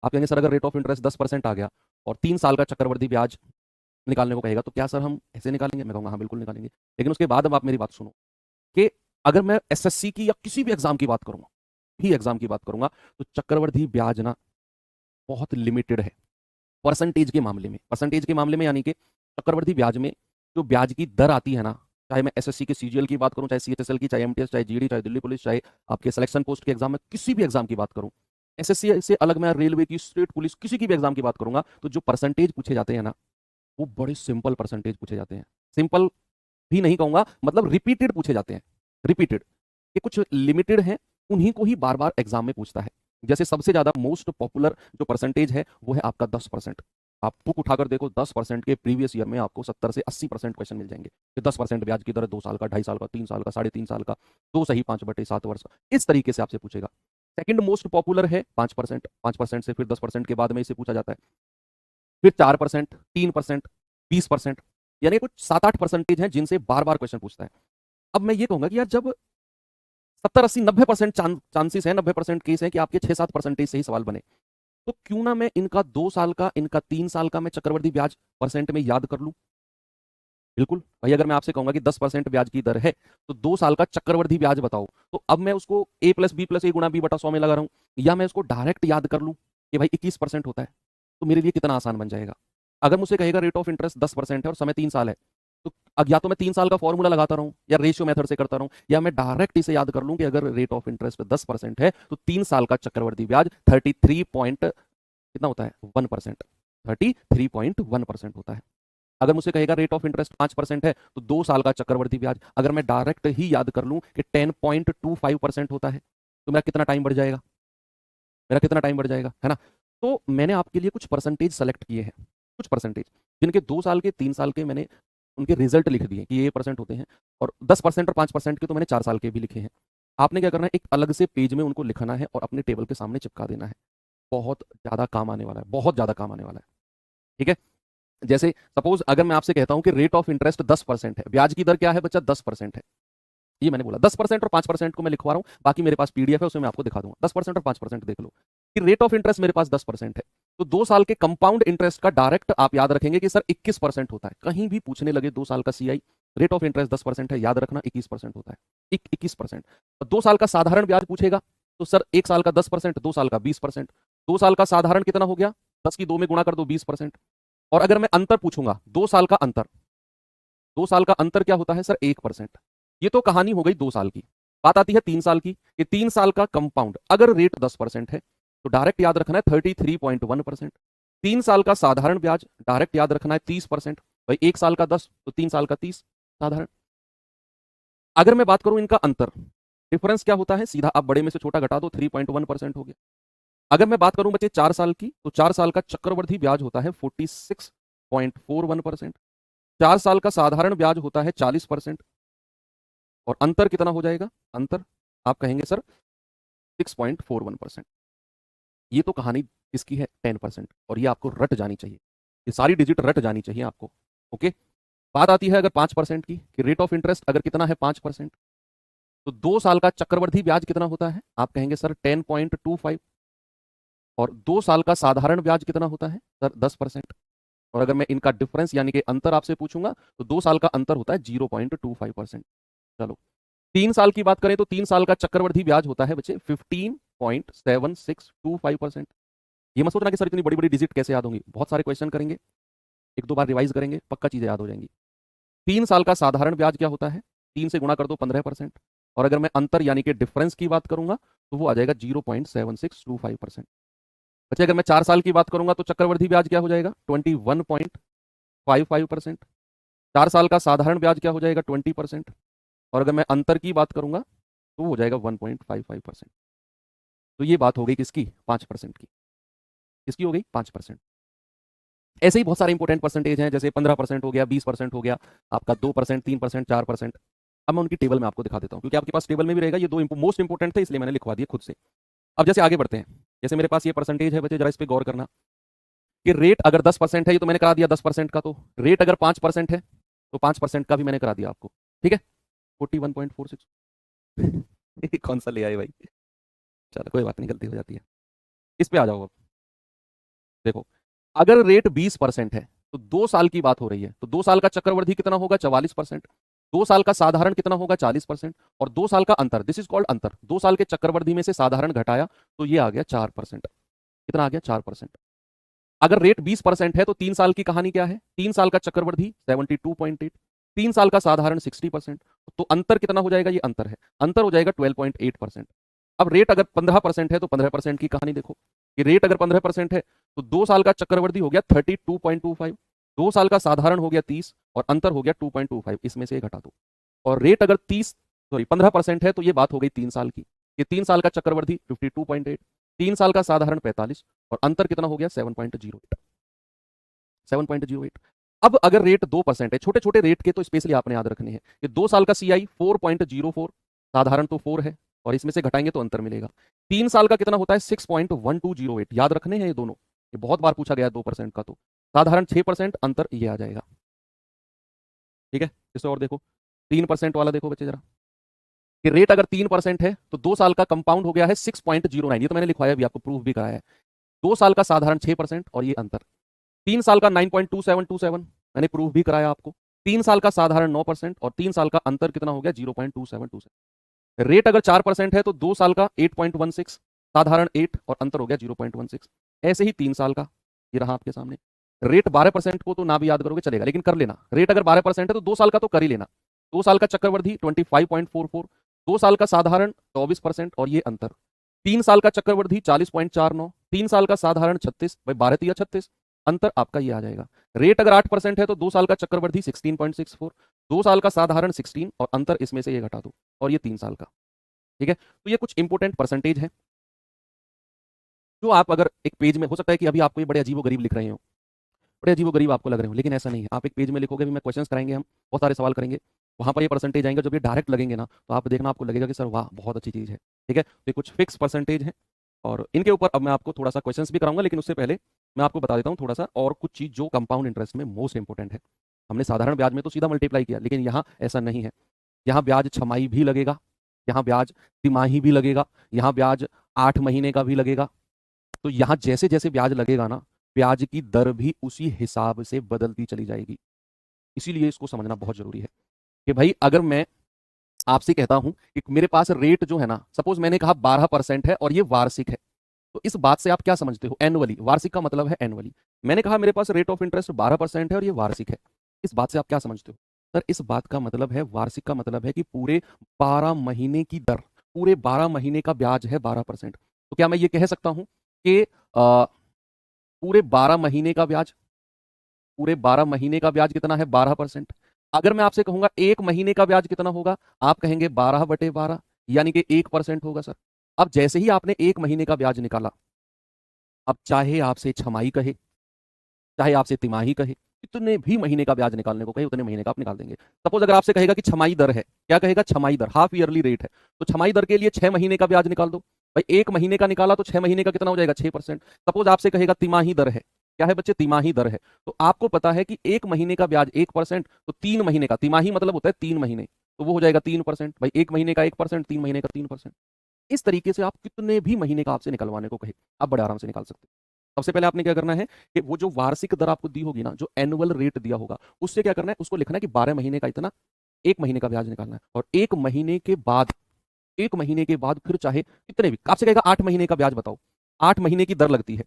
आप कहेंगे सर अगर रेट ऑफ इंटरेस्ट 10% आ गया और 3 साल का चक्रवृद्धि ब्याज निकालने को कहेगा तो क्या सर हम ऐसे निकालेंगे? मैं कहूँगा हाँ बिल्कुल निकालेंगे। लेकिन उसके बाद अब आप मेरी बात सुनो कि अगर मैं एसएससी की या किसी भी एग्जाम की बात करूंगा, ही एग्जाम की बात करूंगा, तो चक्रवर्ती ब्याज ना बहुत लिमिटेड है परसेंटेज के मामले में, यानी कि चक्रवर्ती ब्याज में जो ब्याज की दर आती है ना, चाहे मैं एसएससी के सीजीएल की बात करूं, चाहे सीएचएसएल की, चाहे एमटीएस, चाहे जीडी, चाहे दिल्ली पुलिस, चाहे आपके सिलेक्शन पोस्ट के एग्जाम में, किसी भी एग्जाम की बात करूं, एसएससी से अलग मैं रेलवे की, स्टेट पुलिस, किसी की भी एग्जाम की बात करूंगा, तो जो परसेंटेज पूछे जाते हैं ना, वो बड़े सिंपल परसेंटेज पूछे जाते हैं। सिंपल भी नहीं कहूंगा, मतलब रिपीटेड पूछे जाते हैं। रिपीटेड ये कुछ लिमिटेड हैं, उन्हीं को ही बार बार एग्जाम में पूछता है। जैसे सबसे ज्यादा मोस्ट पॉपुलर जो परसेंटेज है वो है आपका 10%। आप बुक उठाकर देखो, 10% के प्रीवियस ईयर में आपको 70 से 80% क्वेश्चन मिल जाएंगे कि 10% ब्याज की दर 2 साल का, 2.5 साल का, 3 साल का, 3.5 साल का, 2 सही 5/7 वर्ष का, इस तरीके से आपसे पूछेगा। सेकंड मोस्ट पॉपुलर है 5%। 5% से फिर 10% के बाद में इसे पूछा जाता है, फिर 4%, 3%, 20%, यानी कुछ 7-8% हैं जिनसे बार बार क्वेश्चन पूछता है। अब मैं ये कहूंगा कि यार जब 70-80-90% चांसेस है, 90% केस है कि आपके 6-7% से ही सवाल बने, तो क्यों ना मैं इनका 2 साल का, इनका 3 साल का मैं चक्रवर्ती ब्याज परसेंट में याद कर लूं। बिल्कुल भाई, अगर मैं आपसे कहूंगा कि 10% ब्याज की दर है तो 2 साल का चक्रवर्ती ब्याज बताओ, तो अब मैं उसको a+b+a×b/100 में लगा रहा हूं, या मैं उसको डायरेक्ट याद कर लूं कि भाई 21% होता है, तो मेरे लिए कितना आसान बन जाएगा। अगर मुझसे कहेगा रेट ऑफ इंटरेस्ट 10% है और समय 3 साल है, तो अब या तो मैं 3 साल का फॉर्मूला लगाता रहूं या रेशियो मेथड से करता रहूं, या मैं डायरेक्ट इसे याद कर लूं कि अगर रेट ऑफ इंटरेस्ट 10% है तो 3 साल का चक्रवर्ती ब्याज 33 पॉइंट कितना होता है 1%, 33.1% होता है। अगर मुझसे कहेगा रेट ऑफ इंटरेस्ट 5% है तो 2 साल का चक्रवर्ती ब्याज अगर मैं डायरेक्ट ही याद कर लूं कि 10.25% होता है, तो मेरा कितना टाइम बढ़ जाएगा, है ना। तो मैंने आपके लिए कुछ परसेंटेज सेलेक्ट किए हैं, कुछ परसेंटेज जिनके 2 साल के, 3 साल के मैंने उनके रिजल्ट लिख दिए कि ये परसेंट होते हैं, और 10% और 5% के तो मैंने 4 साल के भी लिखे हैं। आपने क्या करना है, एक अलग से पेज में उनको लिखना है और अपने टेबल के सामने चिपका देना है। बहुत ज्यादा काम आने वाला है, बहुत ज्यादा काम आने वाला है। ठीक है, जैसे सपोज अगर मैं आपसे कहता हूं कि रेट ऑफ इंटरेस्ट 10% है, ब्याज की दर क्या है बच्चा 10% है, ये मैंने बोला 10% और 5% को मैं लिखवा रहा हूं, बाकी मेरे पास पीडीएफ है उसमें मैं आपको दिखा दूंगा। 10% और 5% देख लो कि रेट ऑफ इंटरेस्ट मेरे पास 10% है, तो 2 साल के कंपाउंड इंटरेस्ट का डायरेक्ट आप याद रखेंगे कि सर 21% होता है। कहीं भी पूछने लगे 2 साल का सीआई, रेट ऑफ इंटरेस्ट 10% है, याद रखना 21% होता है, 21%। 2 साल का साधारण ब्याज पूछेगा तो सर 1 साल का 10%, 2 साल का 20%, 2 साल का साधारण कितना हो गया, 10 की 2 में गुणा कर दो 20%। और अगर मैं अंतर पूछूंगा, 2 साल का अंतर, 2 साल का अंतर क्या होता है सर 1%। ये तो कहानी हो गई 2 साल की। बात आती है 3 साल की कि 3 साल का कंपाउंड अगर रेट 10% है तो डायरेक्ट याद रखना है 33.1%। 3 साल का साधारण ब्याज डायरेक्ट याद रखना है 30%। भाई 1 साल का 10 तो 3 साल का 30 साधारण। अगर मैं बात करूं इनका अंतर, डिफरेंस क्या होता है, सीधा आप बड़े में से छोटा घटा दो, 3.1% हो गया। अगर मैं बात करूं बच्चे 4 साल की, तो 4 साल का चक्रवर्ती ब्याज होता है 46.41%। 4 साल का साधारण ब्याज होता है 40%। और अंतर कितना हो जाएगा, अंतर आप कहेंगे सर 6.41%। ये तो कहानी किसकी है, 10%, और ये आपको रट जानी चाहिए, ये सारी डिजिट रट जानी चाहिए आपको। ओके, बात आती है अगर 5% की कि रेट ऑफ इंटरेस्ट अगर कितना है 5%, तो 2 साल का चक्रवर्ती ब्याज कितना होता है, आप कहेंगे सर 10.25। और 2 साल का साधारण ब्याज कितना होता है सर 10%। और अगर मैं इनका डिफरेंस यानी कि अंतर आपसे पूछूंगा तो 2 साल का अंतर होता है 0.25%। चलो 3 साल की बात करें तो 3 साल का चक्रवर्ती ब्याज होता है बच्चे 15.7625%। ये मत सोचना कि सर इतनी बड़ी बड़ी डिजिट कैसे याद होंगी, बहुत सारे क्वेश्चन करेंगे, 1-2 बार रिवाइज करेंगे, पक्का चीजें याद हो जाएंगी। 3 साल का साधारण ब्याज क्या होता है, 3 से गुणा कर दो 15%। और अगर मैं अंतर यानी कि डिफरेंस की बात करूंगा तो वो आ जाएगा 0.7625%। अच्छा, अगर मैं 4 साल की बात करूंगा तो चक्रवर्ती ब्याज क्या हो जाएगा 21.55%। 4 साल का साधारण ब्याज क्या हो जाएगा 20%। और अगर मैं अंतर की बात करूंगा तो वो हो जाएगा 1.55%। तो ये बात हो गई किसकी, 5% की। किसकी हो गई, 5%। ऐसे ही बहुत सारे इंपॉर्टेंट परसेंटेज हैं, जैसे 15% हो गया, 20% हो गया, आपका 2%, 3%, 4%। अब मैं उनकी टेबल में आपको दिखा देता हूँ, क्योंकि आपके पास टेबल में भी रहेगा, ये 2 मोस्ट इंपॉर्टेंट थे इसलिए मैंने लिखवा दिया खुद से। अब जैसे आगे बढ़ते हैं, जैसे मेरे पास ये परसेंटेज है बच्चे, जरा इस पर गौर करना कि रेट अगर 10% है, ये तो मैंने करा दिया 10% का, तो रेट अगर 5% है तो 5% का भी मैंने करा दिया आपको। ठीक है, 41.46 कौन सा ले आए भाई, चलो कोई बात नहीं, गलती हो जाती है। इस पे आ जाओ अब। देखो, अगर रेट 20% है तो 2 साल की बात हो रही है, तो 2 साल का चक्रवृद्धि कितना होगा 44%, 2 साल का साधारण कितना होगा 40%, और 2 साल का अंतर, दिस इज कॉल्ड अंतर, 2 साल के चक्रवृद्धि में से साधारण घटाया तो ये आ गया 4%। कितना आ गया 4%। अगर रेट 20% है तो 3 साल की कहानी क्या है, 3 साल का चक्रवृद्धि 72.8, 3 साल का साधारण 60%, तो अंतर कितना हो जाएगा, ये अंतर है, अंतर हो जाएगा 12.8%। अब रेट अगर 15% है तो 15% की कहानी देखो कि रेट अगर 15% है तो 2 साल का चक्रवृद्धि हो गया 32.25, 2 साल का साधारण हो गया 30 और अंतर हो गया 2.25, इसमें से घटा दो। और रेट अगर 15% है तो ये बात हो गई 3 साल की, ये 3 साल का चक्रवृद्धि 52.8, 3 साल का साधारण 45 और अंतर कितना हो गया 7.08, 7.08। अब अगर रेट 2% है, छोटे छोटे रेट के तो स्पेशली आपने याद रखने हैं कि 2 साल का सीआई 4.04, साधारण तो 4 है और इसमें से घटाएंगे तो अंतर मिलेगा। 3 साल का कितना होता है 6.1208, याद रखने हैं ये दोनों, ये बहुत बार पूछा गया है 2% का, तो साधारण 6%, अंतर ये आ जाएगा। ठीक है, इसे और देखो 3% वाला देखो बच्चे जरा, कि रेट अगर 3% है तो 2 साल का कंपाउंड हो गया है 6.09, ये तो मैंने लिखवाया भी, आपको प्रूफ भी कराया है। 2 साल का साधारण 6% और ये अंतर। 3 साल का 9.2727, मैंने प्रूफ भी कराया आपको। 3 साल का साधारण 9% और 3 साल का अंतर कितना हो गया 0.2727। रेट अगर 4% है तो 2 साल का 8.16, साधारण 8 और अंतर हो गया 0.16। ऐसे ही 3 साल का, ये रहा आपके सामने। रेट 12% को तो ना भी याद करोगे चलेगा, लेकिन कर लेना, रेट अगर 12% है तो 2 साल का तो कर ही लेना। 2 साल का चक्रवृद्धि 25.44, 2 साल का साधारण 24% और ये अंतर। 3 साल का चक्रवृद्धि 40.49, 3 साल का साधारण 36, भाई 12 या 36, अंतर आपका ये आ जाएगा। रेट अगर 8% है तो 2 साल का चक्रवृद्धि 16.64, 2 साल का साधारण 16 और अंतर इसमें से ये घटा दो और ये 3 साल का। ठीक है, तो ये कुछ इंपोर्टेंट परसेंटेज है जो आप अगर एक पेज में, हो सकता है कि अभी आपको ये बड़े अजीबो गरीब लिख रहे हो, बड़े अजीबो गरीब आपको लग रहे हो, लेकिन ऐसा नहीं है। आप एक पेज में लिखोगे, भी मैं क्वेश्चंस कराएंगे, हम बहुत सारे सवाल करेंगे, वहां पर ये परसेंटेज आएंगे, जब ये डायरेक्ट लगेंगे ना तो आप देखना, आपको लगेगा कि सर वाह बहुत अच्छी चीज़ है। ठीक है, तो ये कुछ फिक्स परसेंटेज है और इनके ऊपर अब मैं आपको थोड़ा सा क्वेश्चंस भी कराऊंगा, लेकिन उससे पहले मैं आपको बता देता हूँ थोड़ा सा और कुछ चीज़ जो कंपाउंड इंटरेस्ट में मोस्ट इंपॉर्टेंट है। हमने साधारण ब्याज में तो सीधा मल्टीप्लाई किया, लेकिन यहाँ ऐसा नहीं है, यहाँ ब्याज छमाही भी लगेगा, यहाँ ब्याज तिमाही भी लगेगा, यहाँ ब्याज 8 महीने का भी लगेगा। तो यहाँ जैसे जैसे ब्याज लगेगा ना, ब्याज की दर भी उसी हिसाब से बदलती चली जाएगी। इसीलिए इसको समझना बहुत जरूरी है कि भाई अगर मैं आपसे कहता हूं कि मेरे पास रेट जो है ना, सपोज मैंने कहा 12% है और ये वार्षिक है, तो इस बात से आप क्या समझते हो, एनुअली, वार्षिक का मतलब है एनुअली। मैंने कहा मेरे पास रेट ऑफ इंटरेस्ट 12% है और ये वार्षिक है, इस बात से आप क्या समझते हो सर, इस बात का मतलब है, वार्षिक का मतलब है कि पूरे 12 महीने की दर, पूरे 12 महीने का ब्याज है 12%। तो क्या मैं ये कह सकता हूं कि पूरे 12 महीने का ब्याज, पूरे 12 महीने का ब्याज कितना है 12%। अगर मैं आपसे कहूंगा 1 महीने का ब्याज कितना होगा, आप कहेंगे 12/12, यानी कि 1% होगा सर। अब जैसे ही आपने 1 महीने का ब्याज निकाला, अब चाहे आपसे छमाही कहे, चाहे आपसे तिमाही कहे, कितने भी महीने का ब्याज निकालने को कहे उतने महीने का आप निकाल देंगे। सपोज अगर आपसे कहेगा कि छमाही दर है, क्या कहेगा, छमाही दर, हाफ ईयरली रेट है, तो छमाही दर के लिए 6 महीने का ब्याज निकाल दो। भाई 1 महीने का निकाला तो 6 महीने का कितना हो जाएगा 6%। सपोज आपसे कहेगा तिमाही दर है, क्या है बच्चे, तिमाही दर है, तो आपको पता है कि 1 महीने का ब्याज 1%, तो 3 महीने का, तिमाही मतलब होता है 3 महीने, तो वो हो जाएगा 3%। भाई 1 महीने का 1%, 3 महीने का 3%। इस तरीके से आप कितने भी महीने का आपसे निकलवाने को कहे, आप बड़े आराम से निकाल सकते हैं। सबसे पहले आपने क्या करना है कि वो जो वार्षिक दर आपको दी होगी ना, जो एनुअल रेट दिया होगा, उससे क्या करना है, उसको लिखना है कि 12 महीने का इतना, 1 महीने का ब्याज निकालना है। और 1 महीने के बाद, 1 महीने के बाद फिर चाहे कितने भी, आपसे कहेगा 8 महीने का ब्याज बताओ, 8 महीने की दर लगती है,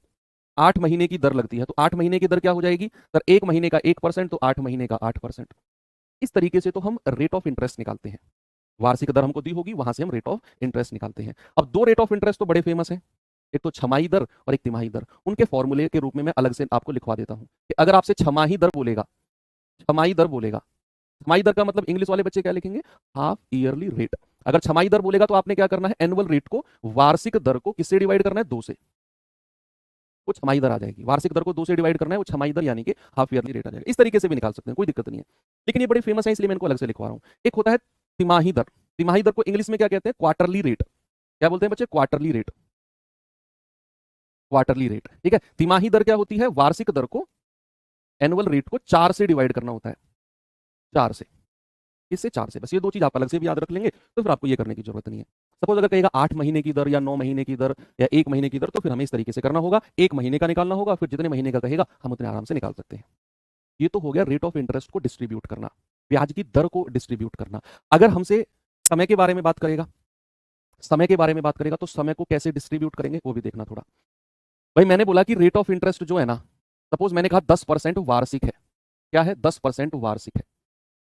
8 महीने की दर लगती है, तो 8 महीने की दर क्या हो जाएगी सर, 1 महीने का 1%, तो 8 महीने का 8%। इस तरीके से तो हम रेट ऑफ इंटरेस्ट निकालते हैं, वार्षिक दर हमको दी होगी, वहां से हम रेट ऑफ इंटरेस्ट निकालते हैं। अब 2 रेट ऑफ इंटरेस्ट तो बड़े फेमस है, एक तो छमाही दर और एक तिमाही दर। उनके फॉर्मूले के रूप में मैं अलग से आपको लिखवा देता हूं कि अगर आपसे छमाही दर बोलेगा, छमाही दर बोलेगा, छमाही दर का मतलब इंग्लिश वाले बच्चे क्या लिखेंगे, हाफ ईयरली रेट। अगर छमाही दर बोलेगा तो आपने क्या करना है, एनुअल रेट को, वार्षिक दर को किससे डिवाइड करना है, 2 से, वो छमाही दर आ जाएगी। वार्षिक दर को 2 से डिवाइड करना है, वो छमाही दर यानी कि हाफ ईयरली रेट आ जाएगा। इस तरीके से भी निकाल सकते हैं, कोई दिक्कत नहीं है, लेकिन ये बड़ी फेमस है इसलिए मैं इनको अलग से लिखवा रहा हूँ। एक होता है तिमाही दर, तिमाही दर को इंग्लिश में क्या कहते हैं, क्वार्टरली रेट। क्या बोलते हैं बच्चे, क्वार्टरली रेट, क्वार्टरली रेट। ठीक है, तिमाही दर क्या होती है, वार्षिक दर को, एनुअल रेट को 4 से डिवाइड करना होता है, 4 से, इससे 4 से, बस ये 2 चीज आप अलग से भी याद रख लेंगे, तो फिर आपको ये करने की जरूरत नहीं है। सपोज अगर कहेगा 8 महीने की दर या 9 महीने की दर या 1 महीने की दर, तो फिर हमें इस तरीके से करना होगा, 1 महीने का निकालना होगा, फिर जितने महीने का कहेगा हम उतने आराम से निकाल सकते हैं। ये तो हो गया रेट ऑफ इंटरेस्ट को डिस्ट्रीब्यूट करना, ब्याज की दर को डिस्ट्रीब्यूट करना। अगर हमसे समय के बारे में बात करेगा, समय के बारे में बात करेगा तो समय को कैसे डिस्ट्रीब्यूट करेंगे वो भी देखना थोड़ा। भाई मैंने बोला कि रेट ऑफ इंटरेस्ट जो है ना, सपोज मैंने कहा 10% वार्षिक है। क्या है? 10% वार्षिक है।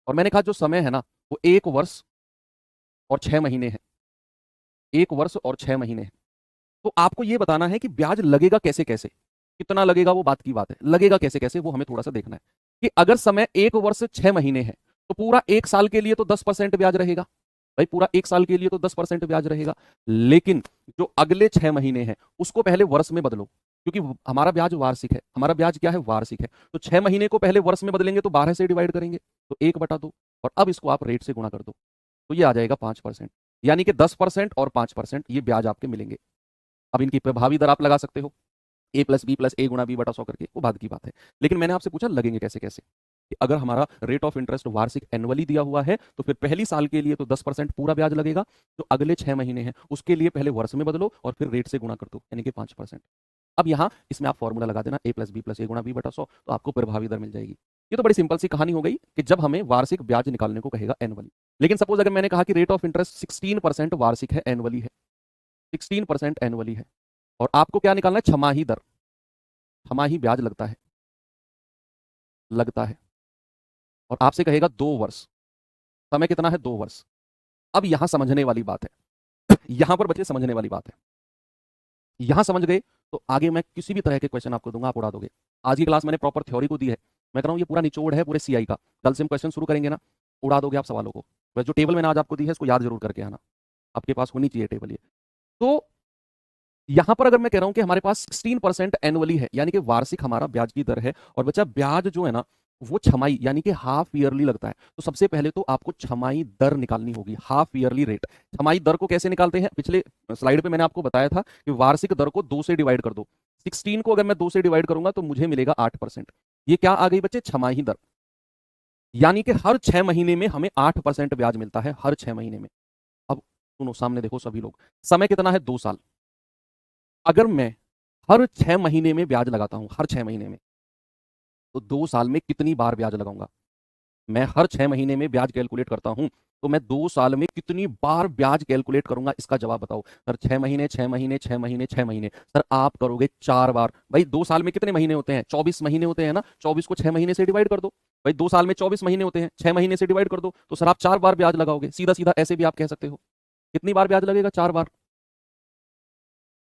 और मैंने कहा जो समय है ना वो 1 वर्ष और 6 महीने है। 1 वर्ष और 6 महीने है। तो आपको ये बताना है कि ब्याज लगेगा कैसे कैसे, कितना लगेगा वो बात की बात है, लगेगा कैसे कैसे वो हमें थोड़ा सा देखना है। कि अगर समय 1 वर्ष 6 महीने है तो पूरा 1 साल के लिए तो 10% ब्याज रहेगा। भाई पूरा 1 साल के लिए तो 10% ब्याज रहेगा। लेकिन जो अगले 6 महीने हैं उसको पहले वर्ष में बदलो, क्योंकि हमारा ब्याज वार्षिक है। हमारा ब्याज क्या है? वार्षिक है। तो 6 महीने को पहले वर्ष में बदलेंगे तो 12 से डिवाइड करेंगे तो 1/2, और अब इसको आप रेट से गुणा कर दो तो ये आ जाएगा 5%। यानी कि 10% और 5% ये ब्याज आपके मिलेंगे। अब इनकी प्रभावी दर आप लगा सकते हो, a+b+a×b/100 करके, वो बाद की बात है। लेकिन मैंने आपसे पूछा लगेंगे कैसे कैसे। कि अगर हमारा रेट ऑफ इंटरेस्ट वार्षिक एनुअली दिया हुआ है तो फिर पहली साल के लिए तो 10% पूरा ब्याज लगेगा। जो अगले 6 महीने हैं उसके लिए पहले वर्ष में बदलो और फिर रेट से गुणा कर दो, यानी कि 5%। अब यहाँ इसमें आप फॉर्मूला लगा देना a+b+a×b/100, तो आपको प्रभावी दर मिल जाएगी। ये तो बड़ी सिंपल सी कहानी हो गई कि जब हमें वार्षिक ब्याज निकालने को कहेगा एनुअली। लेकिन सपोज अगर मैंने कहा कि रेट ऑफ इंटरेस्ट 16% वार्षिक है, एनुअली है, 16% एनुअली है, और आपको क्या निकालना है? छमाही दर। छमाही ब्याज लगता है, लगता है, और आपसे कहेगा 2 वर्ष। समय कितना है? 2 वर्ष। अब यहां समझने वाली बात है, यहां पर बच्चे समझने वाली बात है। यहां समझ गए तो आगे मैं किसी भी तरह के क्वेश्चन आपको दूंगा, आप उड़ा दोगे। आज की क्लास मैंने प्रॉपर थ्योरी को दी है। मैं कह रहा हूं ये पूरा निचोड़ है पूरे सीआई का। कल से हम क्वेश्चन शुरू करेंगे ना, उड़ा दोगे आप सवालों को। बस जो टेबल मैंने आज आपको दी है इसको याद जरूर करके आना, आपके पास होनी चाहिए टेबल ये। तो यहां पर अगर मैं कह रहा हूं कि हमारे पास 16% एनुअली है, यानी कि वार्षिक हमारा ब्याज की दर है, और बच्चा ब्याज जो है ना वो छमाई यानी कि हाफ ईयरली लगता है। तो सबसे पहले तो आपको छमाई दर निकालनी होगी, हाफ ईयरली रेट। छमाई दर को कैसे निकालते हैं? पिछले स्लाइड पे मैंने आपको बताया था कि वार्षिक दर को 2 से डिवाइड कर दो। 16 को अगर मैं 2 से डिवाइड करूंगा तो मुझे मिलेगा 8%। ये क्या आ गई बच्चे? छमाही दर। यानी कि हर 6 महीने में हमें 8% ब्याज मिलता है, हर 6 महीने में। अब सुनो, सामने देखो सभी लोग, समय कितना है? 2 साल। अगर मैं हर 6 महीने में ब्याज लगाता हूं, हर 6 महीने में, तो 2 साल में कितनी बार ब्याज लगाऊंगा? मैं हर 6 महीने में ब्याज कैलकुलेट करता हूं तो मैं 2 साल में कितनी बार ब्याज कैलकुलेट करूंगा? इसका जवाब बताओ सर। 6 महीने, 6 महीने, 6 महीने, 6 महीने। सर आप करोगे 4 बार। भाई 2 साल में कितने महीने होते हैं? 24 महीने होते हैं ना। 24 को 6 महीने से डिवाइड कर दो। भाई 2 साल में 24 महीने होते हैं, 6 महीने से डिवाइड कर दो, तो सर आप 4 बार ब्याज लगाओगे। सीधा सीधा ऐसे भी आप कह सकते हो। कितनी बार ब्याज लगेगा? 4 बार।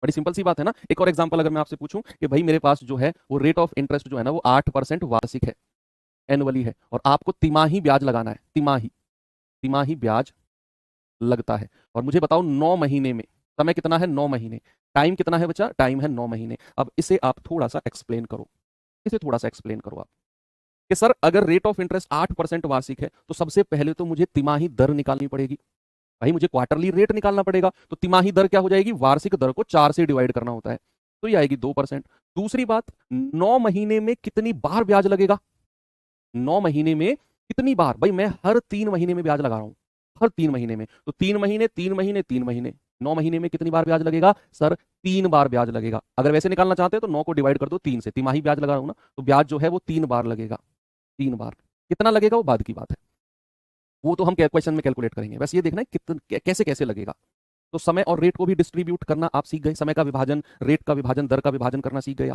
बड़ी सिंपल सी बात है ना। एक और एग्जांपल अगर मैं आपसे पूछूं कि भाई मेरे पास जो है वो रेट ऑफ इंटरेस्ट जो है ना वो 8% वार्षिक है, एनुअली है, और आपको तिमाही ब्याज लगाना है। तिमाही, तिमाही ब्याज लगता है। और मुझे बताओ 9 महीने में, समय कितना है? 9 महीने। टाइम कितना है बच्चा? टाइम है 9 महीने। अब इसे आप थोड़ा सा एक्सप्लेन करो, इसे थोड़ा सा एक्सप्लेन करो आप कि सर अगर रेट ऑफ इंटरेस्ट 8% वार्षिक है तो सबसे पहले तो मुझे तिमाही दर निकालनी पड़ेगी। भाई मुझे क्वार्टरली रेट निकालना पड़ेगा, तो तिमाही दर क्या हो जाएगी? वार्षिक दर को 4 से डिवाइड करना होता है, तो ये आएगी 2%। दूसरी बात, 9 महीने में कितनी बार ब्याज लगेगा? 9 महीने में कितनी बार? भाई मैं हर 3 महीने में ब्याज लगा रहा हूं, हर 3 महीने में, तो 3 महीने, 3 महीने, 3 महीने, 9 महीने में कितनी बार ब्याज लगेगा? सर 3 बार ब्याज लगेगा। अगर वैसे निकालना चाहते हैं तो 9 को डिवाइड कर दो 3 से, तिमाही ब्याज लगा रहा हूं ना, तो ब्याज जो है वो 3 बार लगेगा। 3 बार। कितना लगेगा वो बाद की बात है, वो तो हम क्वेश्चन में कैलकुलेट करेंगे। बस ये देखना है कितने कैसे कैसे लगेगा। तो समय और रेट को भी डिस्ट्रीब्यूट करना आप सीख गए। समय का विभाजन, रेट का विभाजन, दर का विभाजन करना सीख गए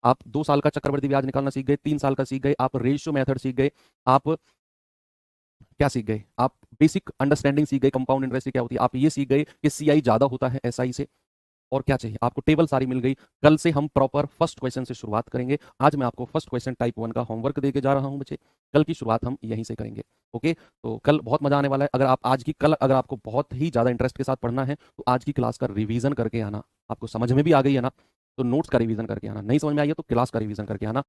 आप 2 साल का चक्रवृद्धि ब्याज निकालना सीख गए, 3 साल का सीख गए, आप रेशियो मेथड सीख गए, आप क्या सीख गए? आप बेसिक अंडरस्टैंडिंग सीख गए, कंपाउंड इंटरेस्ट क्या होती है, आप ये सीख गए कि सीआई ज्यादा होता है एसआई से। और क्या चाहिए आपको? टेबल सारी मिल गई। कल से हम प्रॉपर फर्स्ट क्वेश्चन से शुरुआत करेंगे। आज मैं आपको फर्स्ट क्वेश्चन टाइप 1 का होमवर्क देके जा रहा हूं बच्चे। कल की शुरुआत हम यहीं से करेंगे। ओके, तो कल बहुत मजा आने वाला है। अगर आप आज की कल अगर आपको बहुत ही ज्यादा इंटरेस्ट के साथ पढ़ना है तो आज की क्लास का रिवीजन करके आना। आपको समझ में भी आ गई है ना, तो नोट्स का रिवीजन करके आना। नहीं समझ में आई है तो क्लास का रिवीजन करके आना।